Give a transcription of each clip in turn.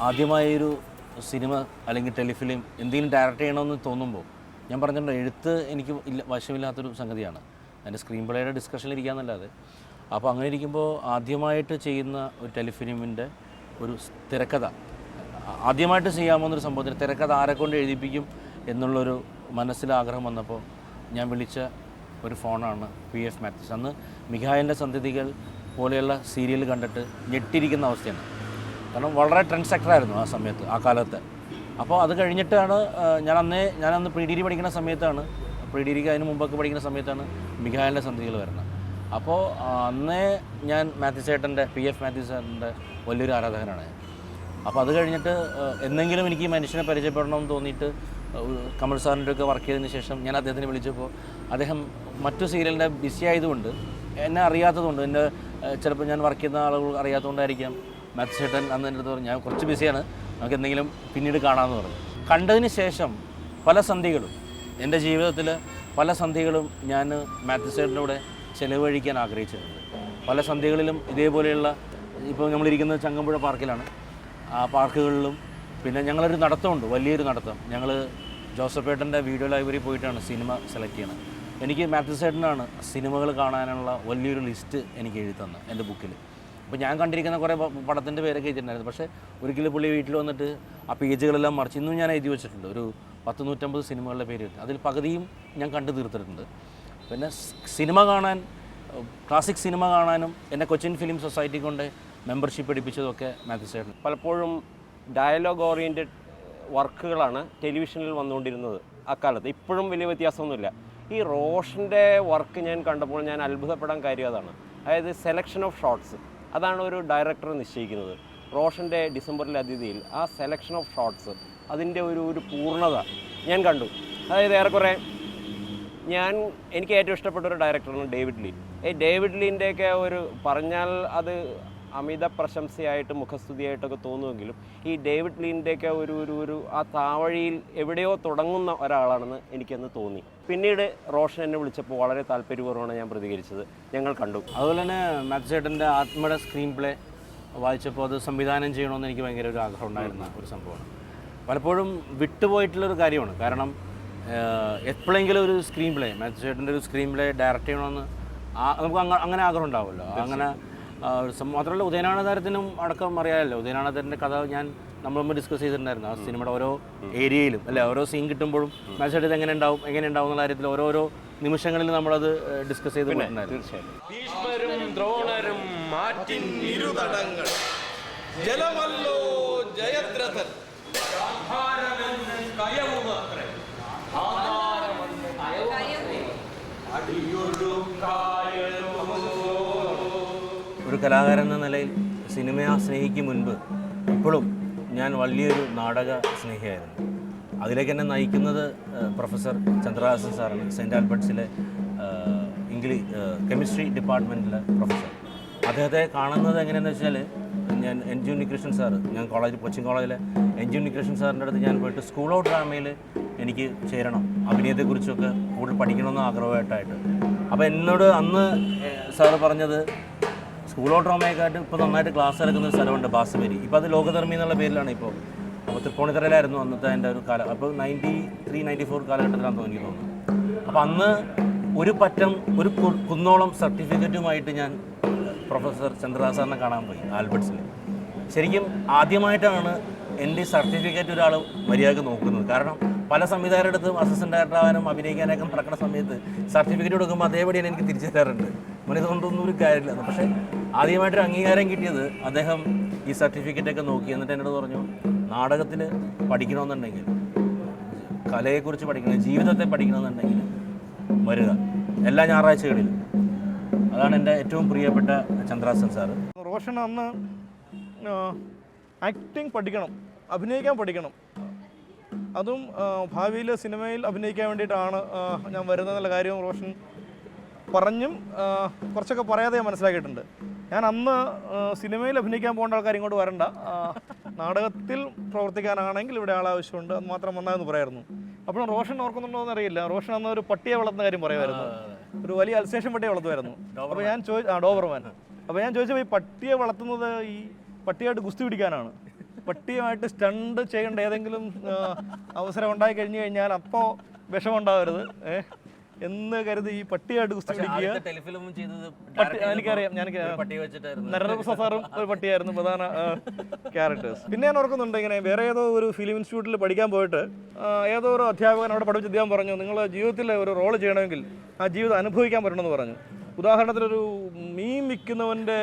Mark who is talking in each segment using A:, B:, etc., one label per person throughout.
A: ആദ്യമായൊരു cinema അല്ലെങ്കിൽ telefilm എന്തെങ്കിലും direct ചെയ്യണമെന്ന് തോന്നുമ്പോൾ ഞാൻ പറഞ്ഞിട്ടുണ്ട്, എഴുത്ത് എനിക്ക് വശമില്ലാത്തൊരു സംഗതിയാണ്. അതിൻ്റെ സ്ക്രീൻ പ്ലേയുടെ ഡിസ്കഷനിലിരിക്കാമെന്നല്ലാതെ. അപ്പോൾ അങ്ങനെ ഇരിക്കുമ്പോൾ ആദ്യമായിട്ട് ചെയ്യുന്ന ഒരു ടെലിഫിലിമിൻ്റെ ഒരു തിരക്കഥ, ആദ്യമായിട്ട് ചെയ്യാമെന്നൊരു സംഭവത്തിന് തിരക്കഥ ആരെക്കൊണ്ട് എഴുതിപ്പിക്കും എന്നുള്ളൊരു മനസ്സിലാഗ്രഹം വന്നപ്പോൾ ഞാൻ വിളിച്ച ഒരു ഫോണാണ് PF മാത്യൂസ്. അന്ന് മിഖായലിൻ്റെ സന്ധ്യതികൾ പോലെയുള്ള സീരിയൽ കണ്ടിട്ട് ഞെട്ടിയിരിക്കുന്ന അവസ്ഥയാണ്. കാരണം വളരെ ട്രെൻഡ് സെക്ടറായിരുന്നു ആ സമയത്ത്, ആ കാലത്ത്. അപ്പോൾ അത് കഴിഞ്ഞിട്ടാണ് ഞാനന്ന് പ്രീ ഡിഗ്രി പഠിക്കുന്ന സമയത്താണ്, പ്രീ ഡിഗ്രിക്ക് അതിന് മുമ്പൊക്കെ പഠിക്കുന്ന സമയത്താണ് മിഖായലിൻ്റെ സന്ധ്യതികൾ വരുന്നത്. അപ്പോൾ അന്നേ ഞാൻ മാത്യൂസ് ചേട്ടൻ്റെ PF മാത്യൂസ് ചേട്ടൻ്റെ വലിയൊരു ആരാധകനാണ്. അപ്പോൾ അത് കഴിഞ്ഞിട്ട് എന്തെങ്കിലും എനിക്ക് ഈ മനുഷ്യനെ പരിചയപ്പെടണമെന്ന് തോന്നിയിട്ട് കമൽ സാറിൻ്റെ ഒക്കെ വർക്ക് ചെയ്തതിന് ശേഷം ഞാൻ അദ്ദേഹത്തിനെ വിളിച്ചപ്പോൾ അദ്ദേഹം മറ്റു സീരിയലിൻ്റെ ബിസി ആയതുകൊണ്ട്, എന്നെ അറിയാത്തതുകൊണ്ട്, എൻ്റെ ചിലപ്പോൾ ഞാൻ വർക്ക് ചെയ്യുന്ന ആളുകൾ അറിയാത്തതുകൊണ്ടായിരിക്കാം മാത്യൂസ് ചേട്ടൻ അന്ന് എൻ്റെ അടുത്ത് പറഞ്ഞു, ഞാൻ കുറച്ച് ബിസിയാണ്, നമുക്ക് എന്തെങ്കിലും പിന്നീട് കാണാമെന്ന് പറഞ്ഞു. കണ്ടതിന് ശേഷം പല സന്ധികളും, എൻ്റെ ജീവിതത്തിൽ പല സന്ധികളും ഞാൻ മാത്യൂസ് ചേട്ടൻ്റെ കൂടെ ചിലവഴിക്കാൻ ആഗ്രഹിച്ചിട്ടുണ്ട്. പല സന്ധികളിലും ഇതേപോലെയുള്ള, ഇപ്പോൾ നമ്മളിരിക്കുന്നത് ചങ്ങമ്പുഴ പാർക്കിലാണ്, ആ പാർക്കുകളിലും പിന്നെ ഞങ്ങളൊരു നടത്തമുണ്ട്, വലിയൊരു നടത്തം. ഞങ്ങൾ ജോസഫേട്ടൻ്റെ വീഡിയോ ലൈബ്രറി പോയിട്ടാണ് സിനിമ സെലക്ട് ചെയ്യണത്. എനിക്ക് മാത്യൂസ് ചേട്ടനാണ് സിനിമകൾ കാണാനുള്ള വലിയൊരു ലിസ്റ്റ് എനിക്ക് എഴുതി തന്നത് എൻ്റെ ബുക്കിൽ. അപ്പോൾ ഞാൻ കണ്ടിരിക്കുന്ന കുറേ പടത്തിൻ്റെ പേരൊക്കെ എഴുതിയിട്ടുണ്ടായിരുന്നു. പക്ഷേ ഒരിക്കലും പുള്ളി വീട്ടിൽ വന്നിട്ട് ആ പേജുകളെല്ലാം മറിച്ച് ഇന്നും ഞാൻ എഴുതി വെച്ചിട്ടുണ്ട്. ഒരു 100-150 സിനിമകളുടെ പേര് കിട്ടും. അതിൽ പകുതിയും ഞാൻ കണ്ടു തീർത്തിട്ടുണ്ട്. പിന്നെ സിനിമ കാണാൻ, ക്ലാസിക് സിനിമ കാണാനും എന്നെ കൊച്ചിൻ ഫിലിം സൊസൈറ്റി കൊണ്ട് മെമ്പർഷിപ്പ് എടുപ്പിച്ചതൊക്കെ മാത്യൂസ് ചേട്ടൻ.
B: പലപ്പോഴും ഡയലോഗ് ഓറിയൻറ്റഡ് വർക്കുകളാണ് ടെലിവിഷനിൽ വന്നുകൊണ്ടിരുന്നത് അക്കാലത്ത്. ഇപ്പോഴും വലിയ വ്യത്യാസമൊന്നുമില്ല. ഈ റോഷൻ്റെ വർക്ക് ഞാൻ കണ്ടപ്പോൾ ഞാൻ അത്ഭുതപ്പെടാൻ കാര്യം അതാണ്. അതായത് സെലക്ഷൻ ഓഫ് ഷോട്ട്സ്, അതാണ് ഒരു ഡയറക്ടർ നിശ്ചയിക്കുന്നത്. റോഷൻ്റെ ഡിസംബറിലെ അതിഥിയിൽ ആ സെലക്ഷൻ ഓഫ് ഷോട്ട്സ്, അതിൻ്റെ ഒരു പൂർണ്ണത ഞാൻ കണ്ടു. അതായത് ഏറെക്കുറെ എനിക്ക് ഏറ്റവും ഇഷ്ടപ്പെട്ട ഒരു ഡയറക്ടറാണ് ഡേവിഡ് ലീ. ഡേവിഡ് ലീൻ്റെയൊക്കെ ഒരു പറഞ്ഞാൽ അത് അമിത പ്രശംസയായിട്ട് മുഖസ്തുതിയായിട്ടൊക്കെ തോന്നുമെങ്കിലും ഈ ഡേവിഡ് ലീൻ്റെയൊക്കെ ഒരു ആ താവഴിയിൽ എവിടെയോ തുടങ്ങുന്ന ഒരാളാണെന്ന് എനിക്കന്ന് തോന്നി. പിന്നീട് റോഷൻ എന്നെ വിളിച്ചപ്പോൾ വളരെ താല്പര്യപൂർവ്വമാണ് ഞാൻ പ്രതികരിച്ചത്. ഞങ്ങൾ കണ്ടു.
A: അതുപോലെ തന്നെ മാത്യൂസ് ചേട്ടൻ്റെ ആത്മയുടെ സ്ക്രീൻ പ്ലേ വായിച്ചപ്പോൾ അത് സംവിധാനം ചെയ്യണമെന്ന് എനിക്ക് ഭയങ്കര ഒരു ആഗ്രഹം ഉണ്ടായിരുന്ന ഒരു സംഭവമാണ്. പലപ്പോഴും വിട്ടുപോയിട്ടുള്ളൊരു കാര്യമാണ്. കാരണം എപ്പോഴെങ്കിലും ഒരു സ്ക്രീൻ പ്ലേ, മാത്യൂസ് ചേട്ടൻ്റെ ഒരു സ്ക്രീൻ പ്ലേ ഡയറക്റ്റ് ചെയ്യണമെന്ന് നമുക്ക് അങ്ങനെ ആഗ്രഹം ഉണ്ടാവുമല്ലോ. അങ്ങനെ മാത്രമല്ല ഉദയനാരായണനും അടക്കം അറിയാമല്ലോ. ഉദയനാരായണൻ്റെ കഥ നമ്മൾ മുമ്പ് ഡിസ്കസ് ചെയ്തിട്ടുണ്ടായിരുന്നു. ആ സിനിമയുടെ ഓരോ ഏരിയയിലും അല്ലെ, ഓരോ സീൻ കിട്ടുമ്പോഴും മാത്യൂസ് ചേട്ടൻ എങ്ങനെ ഉണ്ടാവും എന്നുള്ള കാര്യത്തിൽ ഓരോരോ നിമിഷങ്ങളിൽ നമ്മളത് ഡിസ്കസ് ചെയ്ത് പോയിട്ടുണ്ടായിരുന്നു. ഒരു കലാകാരൻ എന്ന നിലയിൽ സിനിമയെ സ്നേഹിക്കും മുൻപ് ഇപ്പോഴും ഞാൻ വലിയൊരു നാടക സ്നേഹിയായിരുന്നു. അതിലേക്ക് എന്നെ നയിക്കുന്നത് പ്രൊഫസർ ചന്ദ്രഹാസൻ സാറാണ്. സെൻറ്റ് ആൽബർട്ട്സിലെ കെമിസ്ട്രി ഡിപ്പാർട്ട്മെൻറ്റിലെ പ്രൊഫസർ. അദ്ദേഹത്തെ കാണുന്നത് എങ്ങനെയാണെന്ന് വെച്ചാൽ, ഞാൻ എൻ.ജി. ഉണ്ണികൃഷ്ണൻ സാറ്, ഞാൻ കൊച്ചിൻ കോളേജിലെ എൻ.ജി. ഉണ്ണികൃഷ്ണൻ സാറിൻ്റെ അടുത്ത് ഞാൻ പോയിട്ട് സ്കൂൾ ഓഫ് ഡ്രാമയിൽ എനിക്ക് ചേരണം, അഭിനയത്തെക്കുറിച്ചൊക്കെ കൂടുതൽ പഠിക്കണമെന്ന് ആഗ്രഹമായിട്ടായിട്ട്. അപ്പോൾ എന്നോട് അന്ന് സാറ് പറഞ്ഞത്, സ്കൂൾ ഓഫ് ഡ്രാമയെക്കാട്ട് ഇപ്പോൾ നന്നായിട്ട് ക്ലാസ് എടുക്കുന്ന ഒരു സ്ഥലമുണ്ട് ബാസുമേരി. ഇപ്പോൾ അത് ലോകധർമ്മി എന്നുള്ള പേരിലാണ് ഇപ്പോൾ. അപ്പോൾ തൃപ്പൂണിത്തറയിലായിരുന്നു അന്നത്തെ എൻ്റെ ഒരു കാലം. അപ്പോൾ 93-94 കാലഘട്ടത്തിലാണെന്ന് എനിക്ക് തോന്നുന്നു. അപ്പോൾ അന്ന് ഒരു കുന്നോളം സർട്ടിഫിക്കറ്റുമായിട്ട് ഞാൻ പ്രൊഫസർ ചന്ദ്രഹാസനെ കാണാൻ പോയി ആൽബർട്ട്സിൽ. ശരിക്കും ആദ്യമായിട്ടാണ് എൻ്റെ സർട്ടിഫിക്കറ്റ് ഒരാൾ മര്യാദക്ക് നോക്കുന്നത്. കാരണം പല സംവിധായകരുടെ അടുത്തും അസിസ്റ്റൻ്റ് ഡയറക്ടർ ആവാനും അഭിനയിക്കാനൊക്കെ നടക്കുന്ന സമയത്ത് സർട്ടിഫിക്കറ്റ് കൊടുക്കുമ്പോൾ അതേപടിയാണ് എനിക്ക് തിരിച്ചു തരാറുണ്ട്. ഇതുകൊണ്ടൊന്നും ഒരു കാര്യമില്ല. പക്ഷേ ആദ്യമായിട്ടൊരു അംഗീകാരം കിട്ടിയത് അദ്ദേഹം ഈ സർട്ടിഫിക്കറ്റൊക്കെ നോക്കി. എന്നിട്ട് എന്നോട് പറഞ്ഞു, നാടകത്തിൽ പഠിക്കണമെന്നുണ്ടെങ്കിൽ, കലയെക്കുറിച്ച് പഠിക്കണം, ജീവിതത്തെ പഠിക്കണമെന്നുണ്ടെങ്കിൽ വരിക എല്ലാ ഞായറാഴ്ചകളിലും. അതാണ് എൻ്റെ ഏറ്റവും പ്രിയപ്പെട്ട ചന്ദ്രഹാസൻ സാറ്.
C: റോഷൻ അന്ന് ആക്ടിങ് പഠിക്കണം, അഭിനയിക്കാൻ പഠിക്കണം, അതും ഭാവിയിൽ സിനിമയിൽ അഭിനയിക്കാൻ വേണ്ടിയിട്ടാണ് ഞാൻ വരുന്നതെന്നുള്ള കാര്യവും റോഷൻ പറഞ്ഞും കുറച്ചൊക്കെ പറയാതെ ഞാൻ മനസ്സിലാക്കിയിട്ടുണ്ട്. ഞാൻ അന്ന് സിനിമയിൽ അഭിനയിക്കാൻ പോകേണ്ട ആൾക്കാർ ഇങ്ങോട്ട് വരണ്ട, നാടകത്തിൽ പ്രവർത്തിക്കാനാണെങ്കിൽ ഇവിടെ ആളാവശ്യമുണ്ട്, അത് മാത്രം വന്നായെന്ന് പറയായിരുന്നു. അപ്പോഴും റോഷൻ ഓർക്കുന്നുണ്ടോ എന്നറിയില്ല. റോഷൻ അന്ന് ഒരു പട്ടിയെ വളർത്തുന്ന കാര്യം പറയുമായിരുന്നു. ഒരു വലിയ അൽസേഷൻ പട്ടിയെ വളർത്തുമായിരുന്നു. അപ്പോൾ ഞാൻ ഡോബർമാൻ. അപ്പോൾ ഞാൻ ചോദിച്ചപ്പോൾ ഈ പട്ടിയെ വളർത്തുന്നത് ഈ പട്ടിയായിട്ട് ഗുസ്തി പിടിക്കാനാണ്. പട്ടിയുമായിട്ട് സ്റ്റണ്ട് ചെയ്യേണ്ട ഏതെങ്കിലും അവസരം ഉണ്ടായി കഴിഞ്ഞു കഴിഞ്ഞാൽ അപ്പോൾ വിഷമുണ്ടാവരുത് എന്ന് കരുതി ഈ പട്ടിയായിട്ട് കുസ്തി പിടിക്കുക. എനിക്കറിയാം, നരേന്ദ്ര സാറും ഒരു പട്ടിയായിരുന്നു പ്രധാന ക്യാരക്ടേഴ്സ്. പിന്നെ ഞാൻ ഓർക്കുന്നുണ്ട്, ഇങ്ങനെ വേറെ ഏതോ ഒരു ഫിലിം ഇൻസ്റ്റിറ്റ്യൂട്ടിൽ പഠിക്കാൻ പോയിട്ട് ഏതോ ഒരു അധ്യാപകൻ അവിടെ പഠിപ്പിച്ച അദ്ദേഹം പറഞ്ഞു, നിങ്ങൾ ജീവിതത്തിൽ ഒരു റോൾ ചെയ്യണമെങ്കിൽ ആ ജീവിതം അനുഭവിക്കാൻ പറ്റണമെന്ന് പറഞ്ഞു. ഉദാഹരണത്തിനൊരു മീൻ വിൽക്കുന്നവൻ്റെ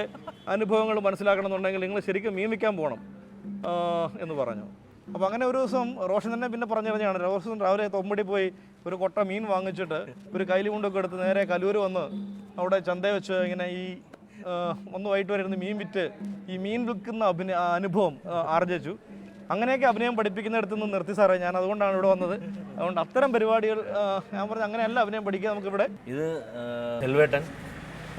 C: അനുഭവങ്ങൾ മനസ്സിലാക്കണമെന്നുണ്ടെങ്കിൽ നിങ്ങൾ ശരിക്കും മീൻ വിൽക്കാൻ പോകണം എന്ന് പറഞ്ഞു. അപ്പോൾ അങ്ങനെ ഒരു ദിവസം റോഷൻ തന്നെ പിന്നെ പറഞ്ഞു കഴിഞ്ഞാണ്, റോഷൻ രാവിലെ തൊമ്പടി പോയി ഒരു കൊട്ട മീൻ വാങ്ങിച്ചിട്ട് ഒരു കൈലി കൊണ്ടൊക്കെ എടുത്ത് നേരെ കലൂർ വന്ന് അവിടെ ചന്തയിൽ വെച്ച് ഇങ്ങനെ ഈ ഒന്ന് വൈകിട്ട് വരെ ഇരുന്ന് മീൻ വിറ്റ് ഈ മീൻ വിൽക്കുന്ന അനുഭവം ആർജിച്ചു. അങ്ങനെയൊക്കെ അഭിനയം പഠിപ്പിക്കുന്നിടത്ത് നിന്ന് നിർത്തി സാറേ, ഞാൻ അതുകൊണ്ടാണ് ഇവിടെ വന്നത്. അതുകൊണ്ട് അത്തരം പരിപാടികൾ ഞാൻ പറഞ്ഞു അങ്ങനെയല്ല അഭിനയം പഠിക്കുക നമുക്കിവിടെ.
A: ഇത് ചെൽവേട്ടൻ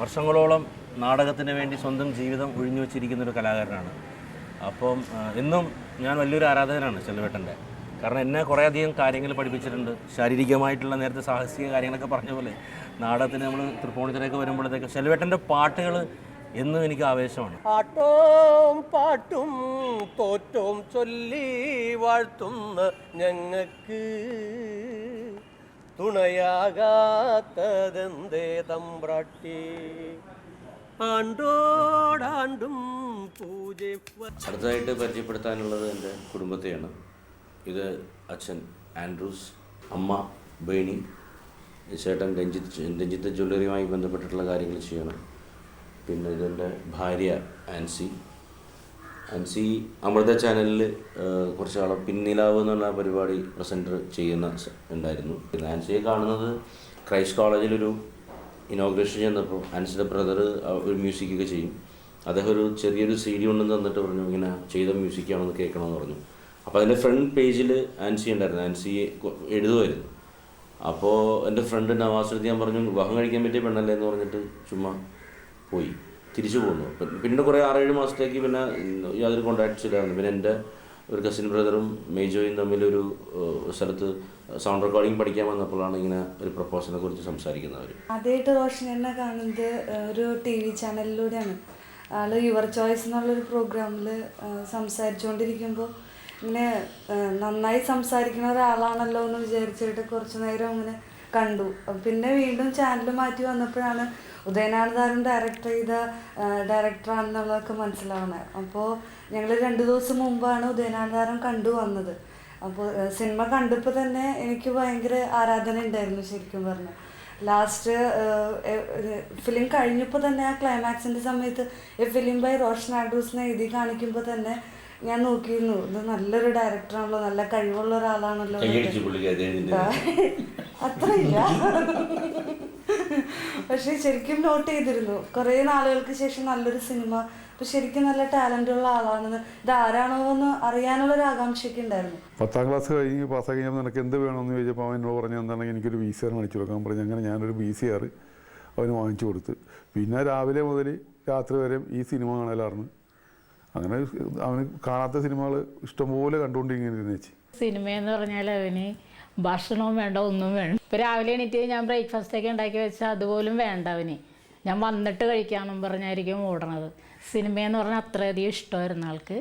A: വർഷങ്ങളോളം നാടകത്തിന് വേണ്ടി സ്വന്തം ജീവിതം ഒഴിഞ്ഞു വെച്ചിരിക്കുന്നൊരു കലാകാരനാണ്. അപ്പം എന്നും ഞാൻ വലിയൊരു ആരാധകനാണ് ചെൽവേട്ടൻ്റെ. കാരണം എന്നെ കുറേയധികം കാര്യങ്ങൾ പഠിപ്പിച്ചിട്ടുണ്ട്. ശാരീരികമായിട്ടുള്ള നേരത്തെ സാഹസിക കാര്യങ്ങളൊക്കെ പറഞ്ഞ പോലെ നാടകത്തിന് നമ്മൾ തൃപ്പൂണിത്തുറയൊക്കെ വരുമ്പോഴത്തേക്ക് ചെൽവേട്ടൻ്റെ പാട്ടുകൾ എന്നും എനിക്ക് ആവേശമാണ്.
D: പാട്ടോം പാട്ടും തോറ്റോം ചൊല്ലി വാഴ്ത്തുന്ന ഞങ്ങൾക്ക് തുണയാകാത്തതെന്തേ തമ്പ്രാട്ടി ആണ്ടോടാണ്ടും പൂജ.
A: അടുത്തതായിട്ട് പരിചയപ്പെടുത്താനുള്ളത് എൻ്റെ കുടുംബത്തെയാണ്. ഇത് അച്ഛൻ ആൻഡ്രൂസ്, അമ്മ ബേണി, ചേട്ടൻ രഞ്ജിത്ത് ജ്വല്ലറിയുമായി ബന്ധപ്പെട്ടിട്ടുള്ള കാര്യങ്ങൾ ചെയ്യണം. പിന്നെ ഇതെൻ്റെ ഭാര്യ ആൻസി. അമൃത ചാനലിൽ കുറച്ച് നാളെ പിന്നിലാവ് എന്നുള്ള പരിപാടി പ്രസൻറ്റർ ചെയ്യുന്ന ഉണ്ടായിരുന്നു. ആൻസിയെ കാണുന്നത് ക്രൈസ്റ്റ് കോളേജിലൊരു ഇനോഗ്രേഷൻ ചെന്നപ്പോൾ ആൻസിയുടെ ബ്രദർ ഒരു മ്യൂസിക്കൊക്കെ ചെയ്യും. അദ്ദേഹം ഒരു ചെറിയൊരു CD കൊണ്ടുവന്ന് തന്നിട്ട് പറഞ്ഞു, ഇങ്ങനെ ചെയ്ത മ്യൂസിക്കാണെന്ന് കേൾക്കണമെന്ന് പറഞ്ഞു. അപ്പോൾ അതിൻ്റെ ഫ്രണ്ട് പേജിൽ ആൻസി ഉണ്ടായിരുന്നു. ആൻസി എഴുതുമായിരുന്നു. അപ്പോൾ എൻ്റെ ഫ്രണ്ട് നവാസുദ്ദീൻ ഞാൻ പറഞ്ഞു, വിവാഹം കഴിക്കാൻ പറ്റിയ പെണ്ണല്ലേ എന്ന് പറഞ്ഞിട്ട് ചുമ്മാ പോയി, തിരിച്ചു പോകുന്നു. പിന്നെ കുറേ 6-7 മാസത്തേക്ക് പിന്നെ യാതൊരു കോൺടാക്ട്സ് ഇല്ലായിരുന്നു. പിന്നെ എൻ്റെ ഒരു കസിൻ ബ്രദറും മേജോയും തമ്മിലൊരു സ്ഥലത്ത് സൗണ്ട് റെക്കോർഡിങ് പഠിക്കാൻ വന്നപ്പോഴാണ് ഇങ്ങനെ ഒരു പ്രപ്പോസലിനെ കുറിച്ച് സംസാരിക്കുന്നവർ.
E: ആദ്യമായിട്ട് റോഷൻ എന്നെ കാണുന്നത് ഒരു TV ചാനലിലൂടെയാണ്. ആള് യുവർ ചോയ്സ് എന്നുള്ളൊരു പ്രോഗ്രാമിൽ സംസാരിച്ചുകൊണ്ടിരിക്കുമ്പോൾ ഇങ്ങനെ നന്നായി സംസാരിക്കുന്ന ഒരാളാണല്ലോ എന്ന് വിചാരിച്ചിട്ട് കുറച്ച് നേരം അങ്ങനെ കണ്ടു. പിന്നെ വീണ്ടും ചാനൽ മാറ്റി വന്നപ്പോഴാണ് ഉദയനാനന്ദാരൻ ഡയറക്റ്റ് ചെയ്ത ഡയറക്ടറാണെന്നുള്ളതൊക്കെ മനസ്സിലാവുന്നത്. അപ്പോൾ ഞങ്ങൾ 2 ദിവസം മുമ്പാണ് ഉദയനാനന്ദാരൻ കണ്ടു വന്നത്. അപ്പോൾ സിനിമ കണ്ടപ്പോൾ തന്നെ എനിക്ക് ഭയങ്കര ആരാധന ഉണ്ടായിരുന്നു ശരിക്കും പറഞ്ഞാൽ. ലാസ്റ്റ് ഫിലിം കഴിഞ്ഞപ്പോൾ തന്നെ ആ ക്ലൈമാക്സിൻ്റെ സമയത്ത് എ ഫിലിം ബൈ റോഷൻ ആൻഡ്രൂസിനെ എഴുതി കാണിക്കുമ്പോൾ തന്നെ ഞാൻ നോക്കിയിരുന്നു, ഇത് നല്ലൊരു ഡയറക്ടറാണല്ലോ, നല്ല കഴിവുള്ള ഒരാളാണല്ലോ. അത്രയില്ല, പക്ഷെ ശരിക്കും നോട്ട് ചെയ്തിരുന്നു. കുറേ നാളുകൾക്ക് ശേഷം നല്ലൊരു സിനിമ, അപ്പോൾ ശരിക്കും നല്ല ടാലൻ്റ് ഉള്ള ആളാണെന്ന്, ഇത് ആരാണോ എന്ന് അറിയാനുള്ളൊരു ആകാംക്ഷയൊക്കെ ഉണ്ടായിരുന്നു.
F: 10ാം ക്ലാസ് കഴിഞ്ഞ് പാസ്സാക്കി കഴിഞ്ഞപ്പോൾ നിനക്ക് എന്ത് വേണമെന്ന് ചോദിച്ചപ്പോൾ അവൻ എന്നോട് പറഞ്ഞു, എന്താണെങ്കിൽ എനിക്കൊരു VCR മേടിച്ചു കൊടുക്കാൻ പറഞ്ഞു. അങ്ങനെ ഞാനൊരു VCR അവന് വാങ്ങിച്ചു കൊടുത്ത്. പിന്നെ രാവിലെ മുതൽ രാത്രി വരെ ഈ സിനിമ കാണലായിരുന്നു. അങ്ങനെ അവന് കാണാത്ത സിനിമകൾ ഇഷ്ടംപോലെ കണ്ടുകൊണ്ടിരിക്കുന്നു. ചേച്ചി
G: സിനിമയെന്ന് പറഞ്ഞാൽ അവന് ഭക്ഷണവും വേണ്ട, ഒന്നും വേണ്ട. ഇപ്പോൾ രാവിലെ എണീറ്റ് ഞാൻ ബ്രേക്ക്ഫാസ്റ്റൊക്കെ ഉണ്ടാക്കി വെച്ചാൽ അതുപോലും വേണ്ട അവന്. ഞാൻ വന്നിട്ട് കഴിക്കാമെന്നും പറഞ്ഞായിരിക്കും ഓടണത്. സിനിമയെന്ന് പറഞ്ഞാൽ അത്രയധികം ഇഷ്ടമായിരുന്നു ആൾക്ക്.